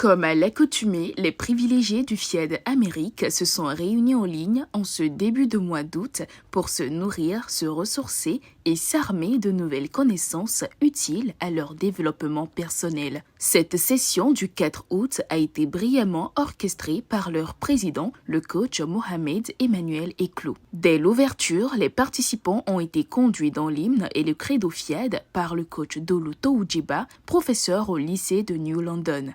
Comme à l'accoutumée, les privilégiés du FIED Amérique se sont réunis en ligne en ce début de mois d'août pour se nourrir, se ressourcer et s'armer de nouvelles connaissances utiles à leur développement personnel. Cette session du 4 août a été brillamment orchestrée par leur président, le coach Mohamed Emmanuel Eklou. Dès l'ouverture, les participants ont été conduits dans l'hymne et le credo FIED par le coach Dolu Toujiba, professeur au lycée de New London.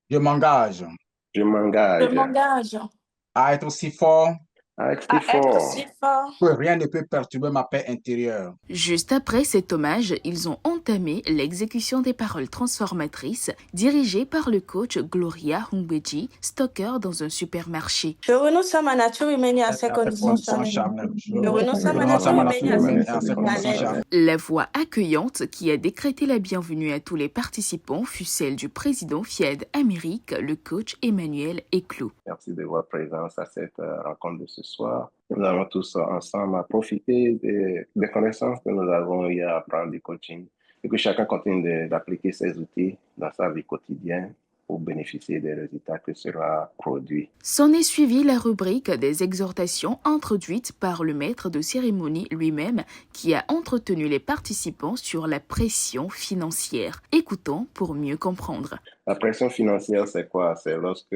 Je m'engage Je m'engage à être aussi fort à être fort que rien ne peut perturber ma paix intérieure. Juste après cet hommage, ils ont entamé l'exécution des paroles transformatrices dirigées par le coach Gloria Humbeji, stocker dans un supermarché. Je renonce à ma nature humaine et à ses conditions charnelles. Je renonce à ma nature humaine et à ses conditions charnelles. La voix accueillante qui a décrété la bienvenue à tous les participants fut celle du président FIED Amérique, le coach Emmanuel Eklou. Merci de votre présence à cette rencontre de ce soir. Nous allons tous ensemble profiter des connaissances que nous avons eu à apprendre du coaching et que chacun continue d'appliquer ces outils dans sa vie quotidienne pour bénéficier des résultats que cela produit. S'en est suivi la rubrique des exhortations introduites par le maître de cérémonie lui-même qui a entretenu les participants sur la pression financière. Écoutons pour mieux comprendre. La pression financière, c'est quoi? C'est lorsque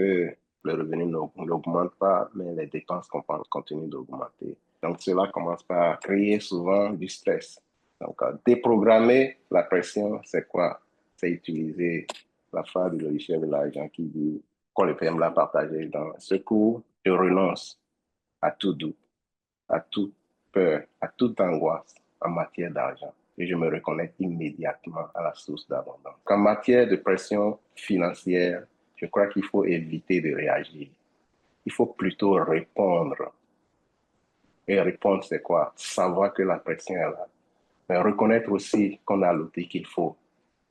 le revenu n'augmente pas, mais les dépenses continuent d'augmenter. Donc, cela commence par créer souvent du stress. Donc, déprogrammer la pression, c'est quoi? C'est utiliser la phrase du logiciel de l'argent qui dit qu'on le PM l'a partagé dans ce cours, je renonce à tout doute, à toute peur, à toute angoisse en matière d'argent. Et je me reconnais immédiatement à la source d'abondance. En matière de pression financière, je crois qu'il faut éviter de réagir. Il faut plutôt répondre. Et répondre, c'est quoi? Savoir que la pression est là. Mais reconnaître aussi qu'on a l'outil qu'il faut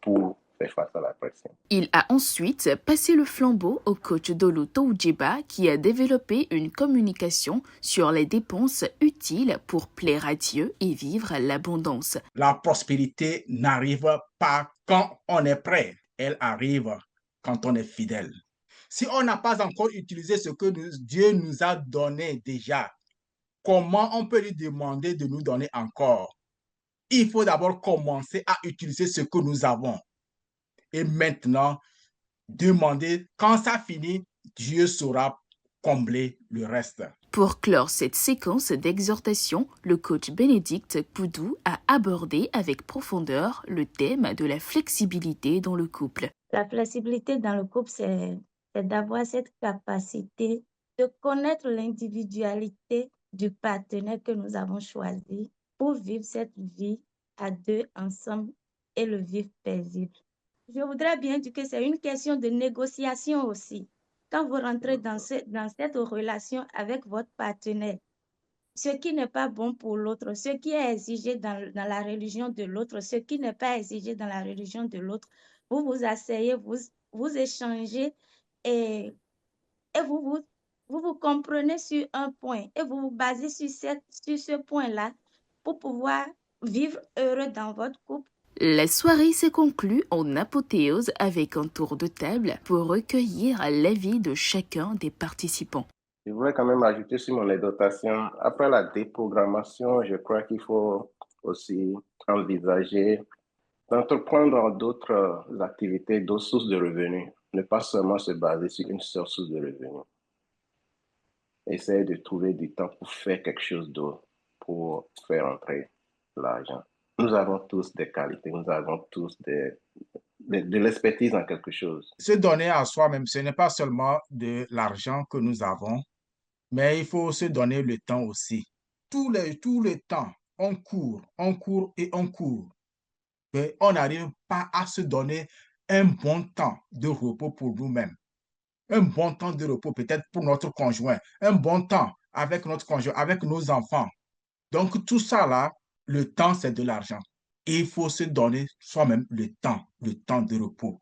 pour faire face à la pression. Il a ensuite passé le flambeau au coach Dolu Toujiba qui a développé une communication sur les dépenses utiles pour plaire à Dieu et vivre l'abondance. La prospérité n'arrive pas quand on est prêt. Elle arrive quand on est fidèle. Si on n'a pas encore utilisé ce que Dieu nous a donné déjà, comment on peut lui demander de nous donner encore? Il faut d'abord commencer à utiliser ce que nous avons. Et maintenant, demander, quand ça finit, Dieu saura combler le reste. Pour clore cette séquence d'exhortation, le coach Bénédicte Poudou a abordé avec profondeur le thème de la flexibilité dans le couple. La flexibilité dans le couple, c'est d'avoir cette capacité de connaître l'individualité du partenaire que nous avons choisi pour vivre cette vie à deux ensemble et le vivre paisible. Je voudrais bien dire que c'est une question de négociation aussi. Quand vous rentrez dans cette relation avec votre partenaire, ce qui n'est pas bon pour l'autre, ce qui est exigé dans la religion de l'autre, ce qui n'est pas exigé dans la religion de l'autre, vous vous asseyez, vous échangez et vous comprenez sur un point et vous vous basez sur ce point-là pour pouvoir vivre heureux dans votre couple. La soirée s'est conclue en apothéose avec un tour de table pour recueillir l'avis de chacun des participants. Je voudrais quand même ajouter sur mon exhortation, après la déprogrammation, je crois qu'il faut aussi envisager d'entreprendre d'autres activités, d'autres sources de revenus, ne pas seulement se baser sur une seule source de revenus. Essayer de trouver du temps pour faire quelque chose d'autre, pour faire entrer l'argent. Nous avons tous des qualités, nous avons tous de l'expertise en quelque chose. Se donner à soi-même, ce n'est pas seulement de l'argent que nous avons, mais il faut se donner le temps aussi. Tout le temps, on court et on court. Mais on n'arrive pas à se donner un bon temps de repos pour nous-mêmes. Un bon temps de repos peut-être pour notre conjoint. Un bon temps avec notre conjoint, avec nos enfants. Donc tout ça là, le temps c'est de l'argent. Et il faut se donner soi-même le temps de repos.